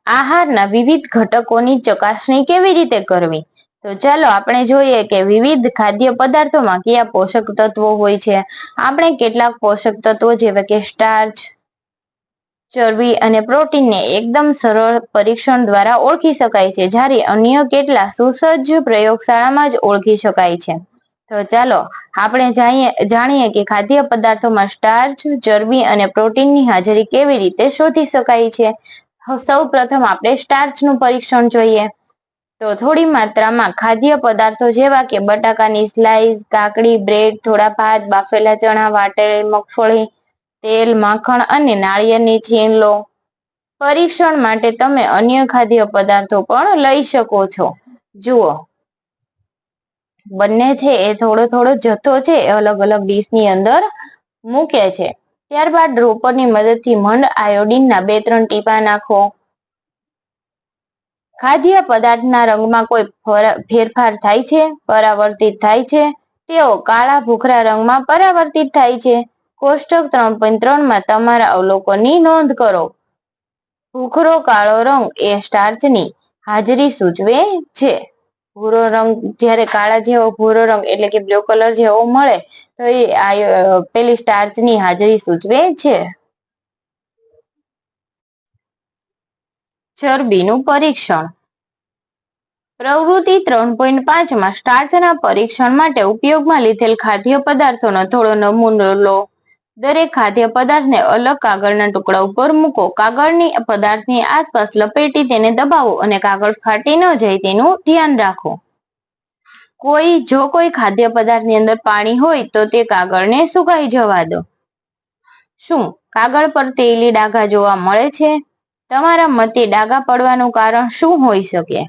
આહારના વિવિધ ઘટકોની ચકાસણી કેવી રીતે કરવી? તો ચાલો આપણે જોઈએ કે વિવિધ ખાદ્ય પદાર્થોમાં કયા પોષક તત્વો હોય છે. આપણે કેટલાક પોષક તત્વો જેવા કે સ્ટાર્ચ, ચરબી અને પ્રોટીનને એકદમ સરળ પરીક્ષણ દ્વારા ઓળખી શકાય છે, જ્યારે અન્ય કેટલા સુસજ્જ પ્રયોગશાળામાં જ ઓળખી શકાય છે. તો ચાલો આપણે જાણીએ કે ખાદ્ય પદાર્થોમાં સ્ટાર્ચ, ચરબી અને પ્રોટીનની હાજરી કેવી રીતે શોધી શકાય છે. સૌ પ્રથમ આપણે સ્ટાર્ચનું પરીક્ષણ જોઈએ. તો થોડી માત્રામાં ખાદ્ય પદાર્થો જેવા કે બટાકાની સ્લાઇસ, કાકડી, બ્રેડ, થોડા ભાત, બાફેલા ચણા, વાટેલી મગફળી, તેલ, માખણ અને નાળિયેરની છીણ લો. પરીક્ષણ માટે તમે અન્ય ખાદ્ય પદાર્થો પણ લઈ શકો છો. જુઓ, બંને છે એ થોડો થોડો જથ્થો છે એ અલગ અલગ ડીશની અંદર મૂકે છે. ત્યારબાદ ડ્રોપરની મદદથી મંદ આયોડીનના 2-3 ટીપા નાખો. ખાદ્ય પદાર્થના રંગમાં કોઈ ફેરફાર થાય છે? પરાવર્તિત થાય છે? તેઓ કાળા ભૂખરા રંગમાં પરાવર્તિત થાય છે. કોષ્ટક 3.3 માં તમારા અવલોકનની નોંધ કરો. ભૂખરો કાળો રંગ એ સ્ટાર્ચની હાજરી સૂચવે છે. ભૂરો રંગ જ્યારે કાળા જેવો ભૂરો રંગ એટલે કે બ્લુ કલર જેવો મળે તો એ પેલી સ્ટાર્ચની હાજરી સૂચવે છે. ચરબીનું પરીક્ષણ. પ્રવૃત્તિ 3.5 માં સ્ટાર્ચના પરીક્ષણ માટે ઉપયોગમાં લીધેલ ખાદ્ય પદાર્થોનો થોડો નમૂનો લો. દરેક ખાદ્ય પદાર્થને અલગ કાગળના ટુકડા ઉપર મૂકો. કાગળની પદાર્થની આસપાસ લપેટી તેને દબાવો અને કાગળ ફાટી ન જાય તેનું ધ્યાન રાખો. જો કોઈ ખાદ્ય પદાર્થની અંદર પાણી હોય તો તે કાગળને સુકાઈ જવા દો. શું કાગળ પર તેલી ડાઘા જોવા મળે છે? તમારા મતે ડાઘા પડવાનું કારણ શું હોઈ શકે?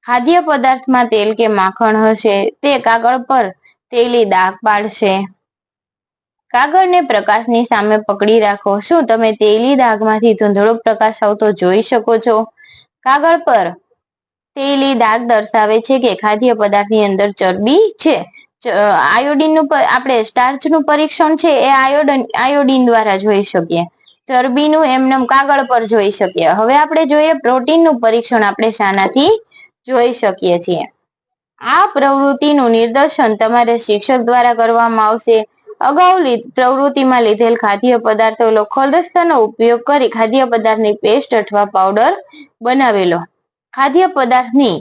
ખાદ્ય પદાર્થમાં તેલ કે માખણ હશે, તે કાગળ પર તેલી ડાઘ પાડશે. કાગળને પ્રકાશની સામે પકડી રાખો. શું તમે તેલી ડાઘમાંથી ધૂંધળો પ્રકાશ આવતો જોઈ શકો છો? કાગળ પર તેલી ડાઘ દર્શાવે છે કે ખાદ્ય પદાર્થની અંદર ચરબી છે. આયોડીનનું આપણે સ્ટાર્ચનું પરીક્ષણ છે એ આયોડીન દ્વારા જોઈ શકીએ. ચરબીનું એમનેમ કાગળ પર જોઈ શકીએ. હવે આપણે જોઈએ પ્રોટીનનું પરીક્ષણ આપણે શાનાથી જોઈ શકીએ છીએ. આ પ્રવૃત્તિનું નિદર્શન તમારે શિક્ષક દ્વારા કરવામાં આવશે. અગાઉ પ્રવૃત્તિમાં લીધેલ ખાદ્ય પદાર્થો ખોલદસ્તાનો ઉપયોગ કરી ખાદ્ય પદાર્થની પેસ્ટ અથવા પાવડર બનાવેલો. ખાદ્ય પદાર્થની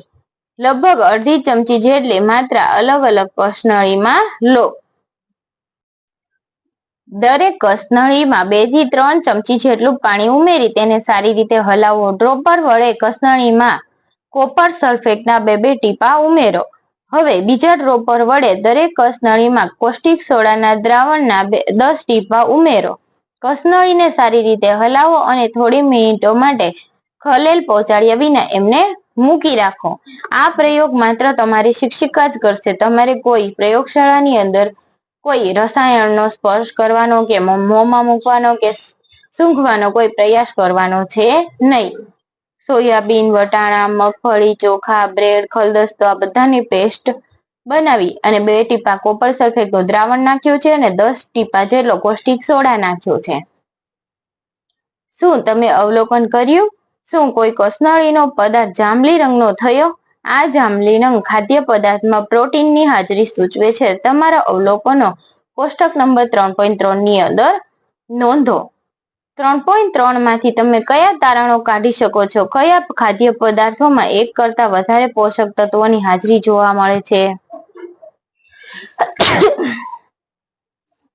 લગભગ અડધી ચમચી જેટલી માત્રા અલગ અલગ કસનળીમાં લો. દરેક કસનળીમાં 2 થી 3 ચમચી જેટલું પાણી ઉમેરી તેને સારી રીતે હલાવો. ડ્રોપર વડે કસનળીમાં કોપર સલ્ફેટના 2-2 ટીપા ઉમેરો. હવે બીજા ડ્રોપર વડે દરેક કસનળીમાં કોસ્ટિક સોડાના દ્રાવણના 10 ટીપા ઉમેરો. કસનળીને સારી રીતે હલાવો અને થોડી મિનિટો માટે ખલેલ પહોંચાડ્યા વિના એમને મૂકી રાખો. આ પ્રયોગ માત્ર તમારી શિક્ષિકા જ કરશે. તમારે કોઈ પ્રયોગશાળાની અંદર કોઈ રસાયણનો સ્પર્શ કરવાનો કે મોંમાં મૂકવાનો કે સૂંઘવાનો કોઈ પ્રયાસ કરવાનો છે નહીં. સોયાબીન, વટાણા, મગફળી, ચોખા, બ્રેડ, ખલદસ્તો આ બધાની પેસ્ટ બનાવી અને 2 ટીપા કોપર સલ્ફેટનું દ્રાવણ નાખ્યું છે અને 10 ટીપા જેટલો કોસ્ટિક સોડા નાખ્યો છે. શું તમે અવલોકન કર્યું? શું કોઈ કસનળીનો પદાર્થ જાંબલી રંગનો થયો? આ જાંબલી રંગ ખાદ્ય પદાર્થમાં પ્રોટીનની હાજરી સૂચવે છે. તમારા અવલોકનો કોષ્ટક નંબર 3.3 ની અંદર નોંધો. 3.3 માંથી તમે કયા તારણો કાઢી શકો છો? કયા ખાદ્ય પદાર્થોમાં એક કરતા વધારે પોષક તત્વોની હાજરી જોવા મળે છે?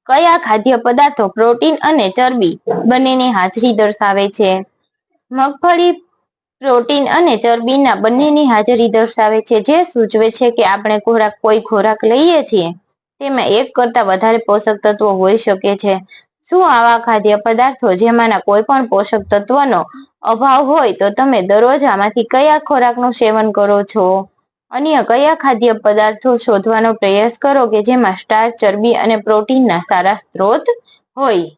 કયા ખાદ્ય પદાર્થો પ્રોટીન અને ચરબી બંનેની હાજરી દર્શાવે છે? મગફળી પ્રોટીન અને ચરબીના બંનેની હાજરી દર્શાવે છે, જે સૂચવે છે કે આપણે કોઈ ખોરાક લઈએ છીએ તેમાં એક કરતા વધારે પોષક તત્વો હોઈ શકે છે. શું આવા ખાદ્ય પદાર્થો જેમાંના કોઈ પણ પોષક તત્વનો અભાવ હોય તો તમે દરરોજ આમાંથી કયા ખોરાકનું સેવન કરો છો? અન્ય કયા ખાદ્ય પદાર્થો શોધવાનો પ્રયાસ કરો કે જેમાં સ્ટાર્ચ, ચરબી અને પ્રોટીનના સારા સ્ત્રોત હોય.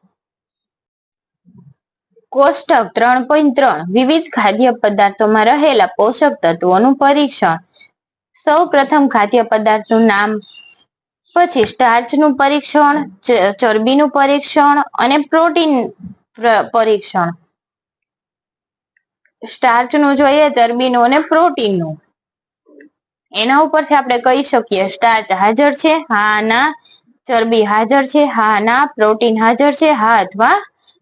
કોષ્ટક 3.3 વિવિધ ખાદ્ય પદાર્થોમાં રહેલા પોષક તત્વોનું પરીક્ષણ. સૌ પ્રથમ ખાદ્ય પદાર્થનું નામ, પછી સ્ટાર્ચનું પરીક્ષણ, ચરબીનું પરીક્ષણ અને પ્રોટીન પરીક્ષણ. સ્ટાર્ચનું જોઈએ, ચરબીનું અને પ્રોટીનનું. એના ઉપરથી આપણે કહી શકીએ સ્ટાર્ચ હાજર છે, હા ના. ચરબી હાજર છે, હા ના. પ્રોટીન હાજર છે, હા અથવા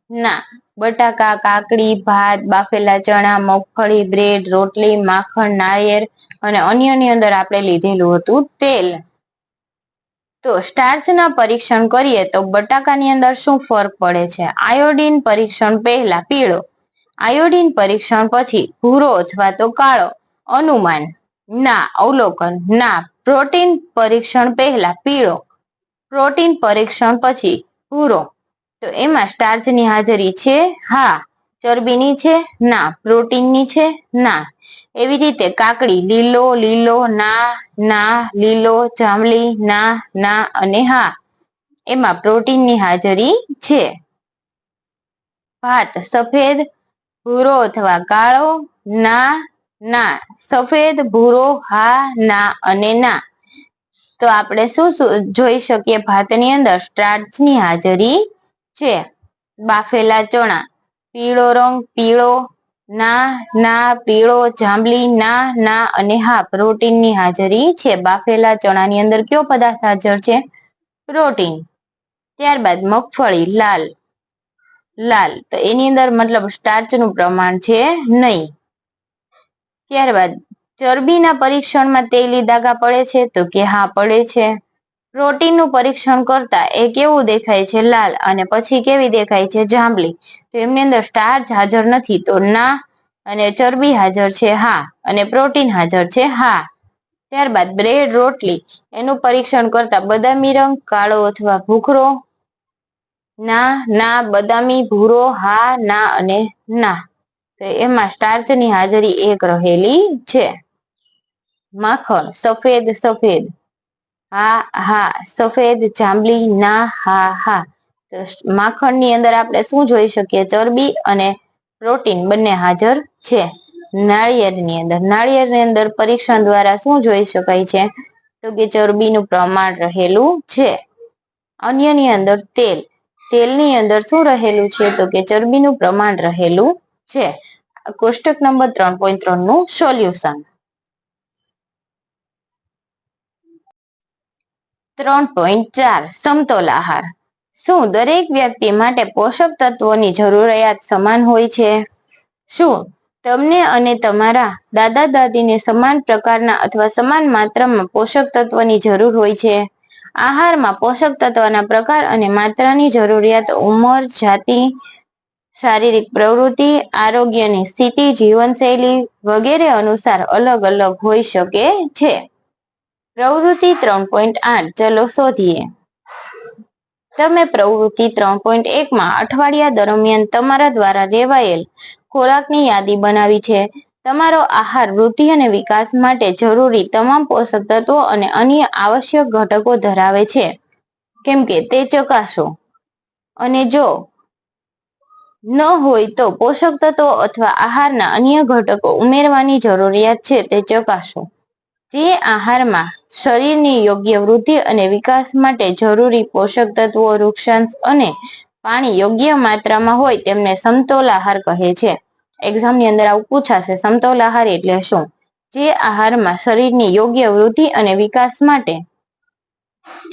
ના. બટાકા, કાકડી, ભાત, બાફેલા ચણા, મગફળી, બ્રેડ, રોટલી, માખણ, નાળિયેર અને અન્યની અંદર આપણે લીધેલું હતું તેલ. તો સ્ટાર્ચના પરીક્ષણ કરીએ તો બટાકાની અંદર શું ફરક પડે છે? આયોડીન પરીક્ષણ પહેલા પીળો, આયોડીન પરીક્ષણ પછી ભૂરો અથવા તો કાળો. અનુમાન ના. અવલોકન ના. પ્રોટીન પરીક્ષણ પહેલા પીળો, પ્રોટીન પરીક્ષણ પછી ભૂરો. તો એમાં સ્ટાર્ચની હાજરી છે, હા. ચરબીની છે, ના. પ્રોટીનની છે, ના. એવી રીતે કાકડી લીલો, લીલો, ના, ના. લીલો, જાંબલી, ના, ના અને હા. એમાં પ્રોટીનની હાજરી છે. ભાત સફેદ, ભૂરો અથવા કાળો, ના, ના. સફેદ, ભૂરો, હા, ના અને ના. તો આપણે શું જોઈ શકીએ? ભાતની અંદર સ્ટાર્ચની હાજરી છે. બાફેલા ચણા પીળો રંગ, પીળો, ના, ના. પીળો, જાંબલી, ના, ના અને હા. પ્રોટીનની હાજરી છે. બાફેલા ચણાની અંદર કયો પદાર્થ હાજર છે? પ્રોટીન. ત્યારબાદ મગફળી લાલ, લાલ. તો એની અંદર મતલબ સ્ટાર્ચનું પ્રમાણ છે નહીં. ત્યારબાદ ચરબીના પરીક્ષણમાં તેલી દાગા પડે છે? તો કે હા પડે છે. પ્રોટીનનું પરીક્ષણ કરતા એ કેવું દેખાય છે? લાલ. અને પછી કેવી દેખાય છે? જાંબલી. તો એમની અંદર સ્ટાર્ચ હાજર નથી તો ના. અને ચરબી હાજર છે, હા. અને પ્રોટીન હાજર છે, હા. ત્યારબાદ બ્રેડ, રોટલી એનું પરીક્ષણ કરતા બદામી રંગ, કાળો અથવા ભૂખરો. ના, ના. બદામી, ભૂરો, હા, ના અને ના. તો એમાં સ્ટાર્ચની હાજરી એક રહેલી છે. માખણ સફેદ, સફેદ, હા, હા. સફેદ, જાંબલી, ના, હા, હા. તો માખણની અંદર આપણે શું જોઈ શકીએ? ચરબી અને પ્રોટીન બંને હાજર છે. નાળિયેરની અંદર, નાળિયેરની અંદર પરીક્ષણ દ્વારા શું જોઈ શકાય છે? તો કે ચરબીનું પ્રમાણ રહેલું છે. અન્યની અંદર તેલ, તેલની અંદર શું રહેલું છે? તો કે ચરબીનું પ્રમાણ રહેલું છે. કોષ્ટક નંબર 3.3 નું સોલ્યુશન. 3.4 સમતોલ આહાર. શું દરેક વ્યક્તિ માટે પોષક તત્વોની જરૂરિયાત સમાન હોય છે? શું તમને અને તમારા દાદા દાદીને સમાન પ્રકારના અથવા સમાન માત્રામાં પોષક તત્વની જરૂર હોય છે? આહારમાં પોષક તત્વના પ્રકાર અને માત્રાની જરૂરિયાત ઉંમર, જાતિ, શારીરિક પ્રવૃત્તિ, આરોગ્યની સ્થિતિ, જીવનશૈલી વગેરે અનુસાર અલગ અલગ હોઈ શકે છે. પ્રવૃત્તિ 3.8 ચલો શોધીએ. તમે પ્રવૃત્તિ 3.1 માં અઠવાડિયા દરમિયાન તમારા દ્વારા લેવાયેલ ખોરાકની યાદી બનાવી છે. તમારો આહાર વૃદ્ધિ અને વિકાસ માટે જરૂરી તમામ પોષક તત્વો અને અન્ય આવશ્યક ઘટકો ધરાવે છે કેમ કે તે ચકાસો. અને જો ન હોય તો પોષક તત્વો અથવા આહારના અન્ય ઘટકો ઉમેરવાની જરૂરિયાત છે તે ચકાસો. જે આહારમાં શરીરની યોગ્ય વૃદ્ધિ અને વિકાસ માટે જરૂરી પોષક તત્વો, વૃક્ષાંશ અને પાણી યોગ્ય માત્રામાં હોય તેમને સમતોલ આહાર કહે છે. એક્ઝામની અંદર આવું પૂછાશે, સમતોલ આહાર એટલે શું? જે આહારમાં શરીરની યોગ્ય વૃદ્ધિ અને વિકાસ માટે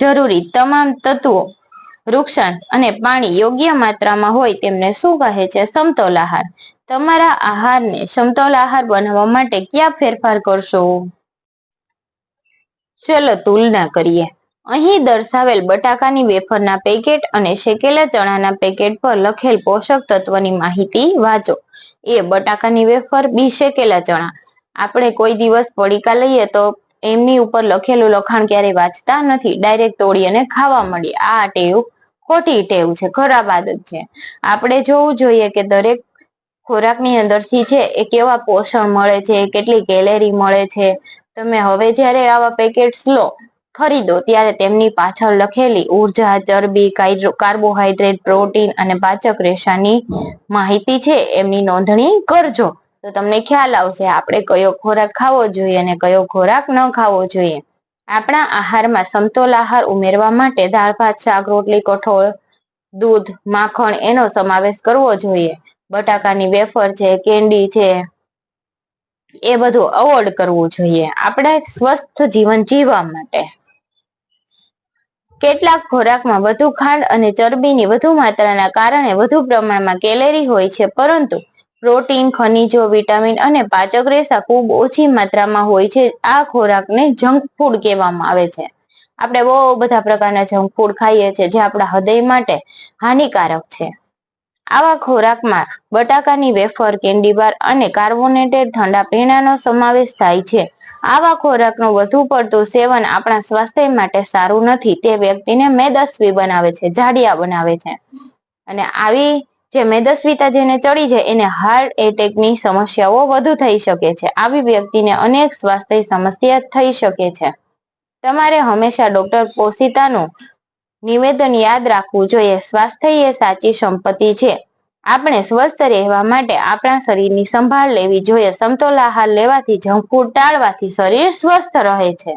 જરૂરી તમામ તત્વો, વૃક્ષાંશ અને પાણી યોગ્ય માત્રામાં હોય તેમને શું કહે છે? સમતોલ આહાર. તમારા આહારને સમતોલ આહાર બનાવવા માટે ક્યાં ફેરફાર કરશો? ચલો તુલના કરીએ. અહીં દર્શાવેલ બટાકાની વેફરના પેકેટ અને શેકેલા ચણાના પેકેટ પર લખેલ પોષક તત્વની માહિતી વાંચો. એ બટાકાની વેફર, બી શેકેલા ચણા. આપણે કોઈ દિવસ પડીકા લઈએ તો એમની ઉપર લખેલું લખાણ ક્યારે વાંચતા નથી, ડાયરેક્ટ તોડી અને ખાવા મળીએ. આ ટેવ ખોટી ટેવ છે, ખરાબ આદત છે. આપણે જોવું જોઈએ કે દરેક ખોરાકની અંદરથી છે એ કેવા પોષણ મળે છે, કેટલી કેલેરી મળે છે. તમે હવે જ્યારે આવા પેકેટ્સ લો, ખરીદો ત્યારે તેમની પાછળ લખેલી ઉર્જા, ચરબી, કાર્બોહાઈડ્રેટ, પ્રોટીન અને પાચક રેશાની માહિતી છે એમની નોંધણી કરજો. તો તમને ખ્યાલ આવશે આપણે કયો ખોરાક ખાવો જોઈએ અને કયો ખોરાક ન ખાવો જોઈએ. આપણા આહારમાં સમતોલ આહાર ઉમેરવા માટે દાળ, ભાત, શાક, રોટલી, કઠોળ, દૂધ, માખણ એનો સમાવેશ કરવો જોઈએ. બટાકાની વેફર છે, કેન્ડી છે, એ બધું અવોઇડ કરવું જોઈએ આપણે સ્વસ્થ જીવન જીવવા માટે. કેટલાક ખોરાકમાં વધુ ખાંડ અને ચરબીની વધુ માત્રાના કારણે વધુ પ્રમાણમાં કેલેરી હોય છે, પરંતુ પ્રોટીન, ખનીજો, વિટામિન અને પાચક રેસા ખૂબ ઓછી માત્રામાં હોય છે. આ ખોરાકને જંક ફૂડ કહેવામાં આવે છે. આપણે બહુ બધા પ્રકારના જંક ફૂડ ખાઈએ છીએ જે આપણા હૃદય માટે હાનિકારક છે. આવા ખોરાકમાં બટાકાની વેફર, કેન્ડી બાર અને કાર્બોનેટેડ ઠંડા પીણાનો સમાવેશ થાય છે. આવા ખોરાકનું વધુ પડતું સેવન આપણા સ્વાસ્થ્ય માટે સારું નથી. તે વ્યક્તિને મેદસ્વી બનાવે છે, જાડિયા બનાવે છે. અને આવી જે મેદસ્વીતા જેને ચડી જાય એને હાર્ટ એટેકની સમસ્યાઓ વધુ થઈ શકે છે. આવી વ્યક્તિને અનેક સ્વાસ્થ્ય સમસ્યા થઈ શકે છે. તમારે હંમેશા ડોક્ટર પોષિતાનું નિવેદન યાદ રાખવું જોઈએ. સ્વાસ્થ્ય એ સાચી સંપત્તિ છે. આપણે સ્વસ્થ રહેવા માટે આપણા શરીરની સંભાળ લેવી જોઈએ. સમતોલ આહાર લેવાથી, જંક ફૂડ ટાળવાથી શરીર સ્વસ્થ રહે છે.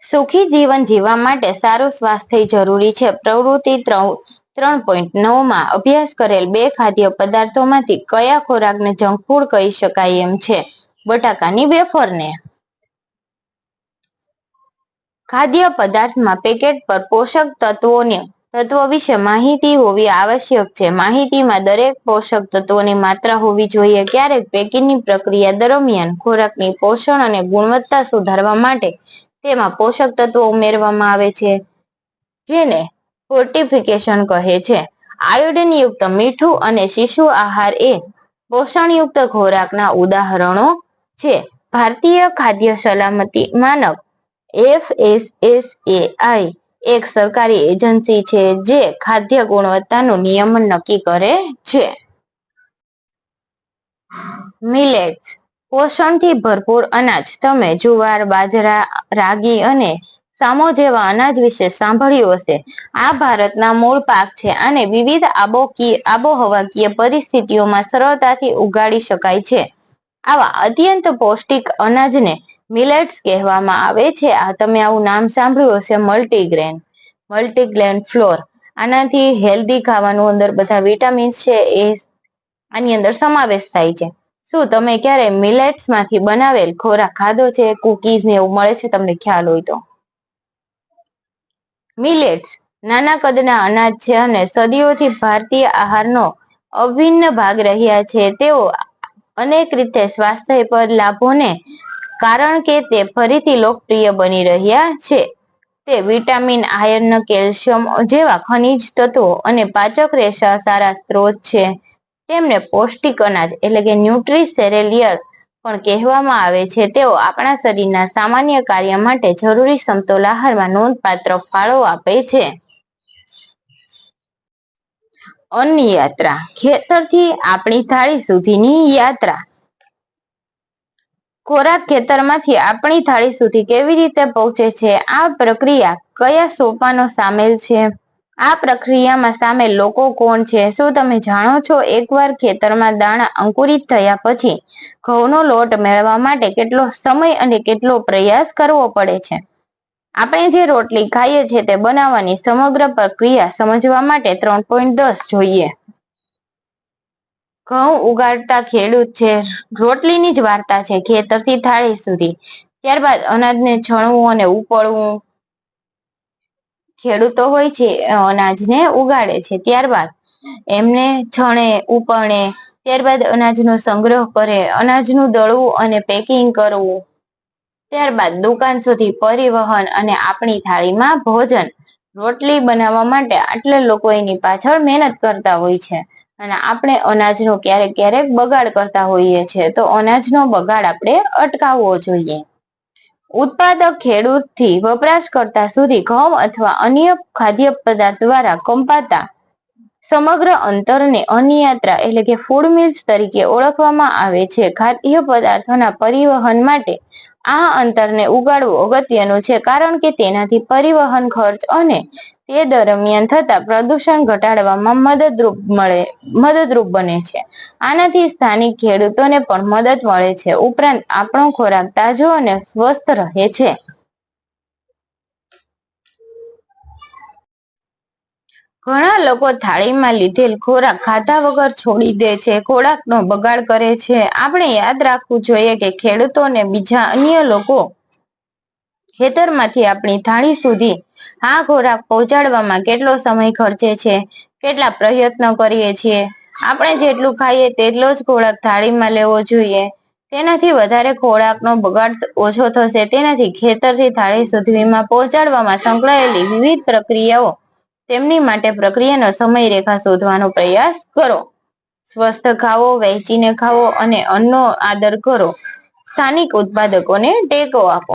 સુખી જીવન જીવવા માટે સારું સ્વાસ્થ્ય જરૂરી છે. પ્રવૃત્તિ 3.9 માં અભ્યાસ કરેલ 2 ખાદ્ય પદાર્થોમાંથી કયા ખોરાકને જંક ફૂડ કહી શકાય એમ છે? બટાકાની વેફરને. ખાદ્ય પદાર્થમાં પેકેટ પર પોષક તત્વો વિશે માહિતી હોવી આવશ્યક છે. માહિતીમાં દરેક પોષક તત્વોની માત્રા હોવી જોઈએ. ક્યારેક પેકિંગની પ્રક્રિયા દરમિયાન ખોરાકની પોષણ અને ગુણવત્તા સુધારવા માટે તેમાં પોષક તત્વો ઉમેરવામાં આવે છે, જેને ફોર્ટિફિકેશન કહે છે. આયોડિનયુક્ત મીઠું અને શિશુ આહાર એ પોષણયુક્ત ખોરાકના ઉદાહરણો છે. ભારતીય ખાદ્ય સલામતી માનક FSSAI એક સરકારી એજન્સી છે જે ખાદ્ય ગુણવત્તાનું નિયમન નક્કી કરે છે. મિલેટ્સ પોષણથી ભરપૂર અનાજ. તમે જુવાર, બાજરા, રાગી અને સામો જેવા અનાજ વિશે સાંભળ્યું હશે. આ ભારતના મૂળ પાક છે અને વિવિધ આબોહવાકીય પરિસ્થિતિઓમાં સરળતાથી ઉગાડી શકાય છે. આવા અત્યંત પૌષ્ટિક અનાજને મિલેટ્સ કહેવામાં આવે છે. તમે આવું નામ સાંભળ્યું હશે, મલ્ટીગ્રેન ફ્લોર. આનાથી હેલ્ધી ખાવાનું અંદર બધા વિટામિન્સ છે એ આની અંદર સમાવેશ થાય છે. શું તમે ક્યારે મિલેટ્સ માંથી બનાવેલ ખોરાક ખાધો છે? કુકીઝ ને એવું મળે છે, તમને ખ્યાલ હોય તો. મિલેટ્સ નાના કદના અનાજ છે અને સદીઓથી ભારતીય આહારનો અભિન્ન ભાગ રહ્યા છે. તેઓ અનેક રીતે સ્વાસ્થ્ય પર લાભોને કારણ કે તે ફરીથી લોકપ્રિય બની રહ્યા છે. તે વિટામિન, આયર્ન, કેલ્શિયમ જેવા ખનિજ તત્વો અને પાચક રેસા સારા સ્ત્રોત છે. તેમને પૌષ્ટિક અનાજ એટલે કે ન્યુટ્રીસેરેલિયર પણ કહેવામાં આવે છે. તેઓ આપણા શરીરના સામાન્ય કાર્ય માટે જરૂરી સમતોલ આહારમાં નોંધપાત્ર ફાળો આપે છે. અન્ન યાત્રા. ખેતરથી આપણી થાળી સુધીની યાત્રા. ખોરાક ખેતરમાંથી આપણી થાળી સુધી કેવી રીતે પહોંચે છે? આ પ્રક્રિયા કયા સોપાનો સામેલ છે? આ પ્રક્રિયામાં સામેલ લોકો કોણ છે? શું તમે જાણો છો એકવાર ખેતરમાં દાણા અંકુરિત થયા પછી ઘઉંનો લોટ મેળવવા માટે કેટલો સમય અને કેટલો પ્રયાસ કરવો પડે છે? આપણે જે રોટલી ખાઈએ છીએ તે બનાવવાની સમગ્ર પ્રક્રિયા સમજવા માટે 3.10 જોઈએ. ઘઉં ઉગાડતા ખેડૂત છે. રોટલીની જ વાર્તા છે ખેતરથી થાળી સુધી. ત્યારબાદ અનાજને છણવું અને ઉપાડવું. ખેડૂતો હોય છે અનાજને ઉગાડે છે, ત્યારબાદ એમને છણે, ઉપણે, ત્યારબાદ અનાજનો સંગ્રહ કરે, અનાજનું દળવું અને પેકિંગ કરવું, ત્યારબાદ દુકાન સુધી પરિવહન અને આપણી થાળીમાં ભોજન. રોટલી બનાવવા માટે આટલા લોકો એની પાછળ મહેનત કરતા હોય છે અને આપણે અનાજનો ક્યારેક ક્યારેક બગાડ કરતા હોઈએ છીએ. તો અનાજનો બગાડ આપણે અટકાવવો જોઈએ. ઉત્પાદક ખેડૂતથી વપરાશકર્તા સુધી ઘઉં અથવા અન્ય ખાદ્ય પદાર્થ દ્વારા કંપાતા સમગ્ર અંતરને અન્ન યાત્રા એટલે કે ફૂડ મિલ્સ તરીકે ઓળખવામાં આવે છે. ખાદ્ય પદાર્થોના પરિવહન માટે આ અંતરને ઉગાડવું અગત્યનું છે કારણ કે તેનાથી પરિવહન ખર્ચ અને તે દરમિયાન થતા પ્રદૂષણ ઘટાડવામાં મદદરૂપ બને છે. આનાથી સ્થાનિક ખેડૂતોને પણ મદદ મળે છે, ઉપરાંત આપણો ખોરાક તાજો અને સ્વસ્થ રહે છે. ઘણા લોકો થાળીમાં લીધેલ ખોરાક ખાધા વગર છોડી દે છે, ખોરાકનો બગાડ કરે છે. આપણે યાદ રાખવું જોઈએ કે ખેડૂતો અને બીજા અન્ય લોકો ખેતરમાંથી આપણી થાળી સુધી આ ખોરાક પહોંચાડવામાં કેટલો સમય ખર્ચે છે, કેટલા પ્રયત્નો કરીએ છીએ. આપણે જેટલું ખાઈએ તેટલો જ ખોરાક થાળીમાં લેવો જોઈએ. તેનાથી વધારે ખોરાકનો બગાડ ઓછો થશે. તેનાથી ખેતરથી થાળી સુધીમાં પહોંચાડવામાં સંકળાયેલી વિવિધ પ્રક્રિયાઓ, તેમની માટે પ્રક્રિયાનો સમયરેખા શોધવાનો પ્રયાસ કરો. સ્વસ્થ ખાવો, વહેંચીને ખાવો અને અન્નનો આદર કરો. સ્થાનિક ઉત્પાદકોને ટેકો આપો.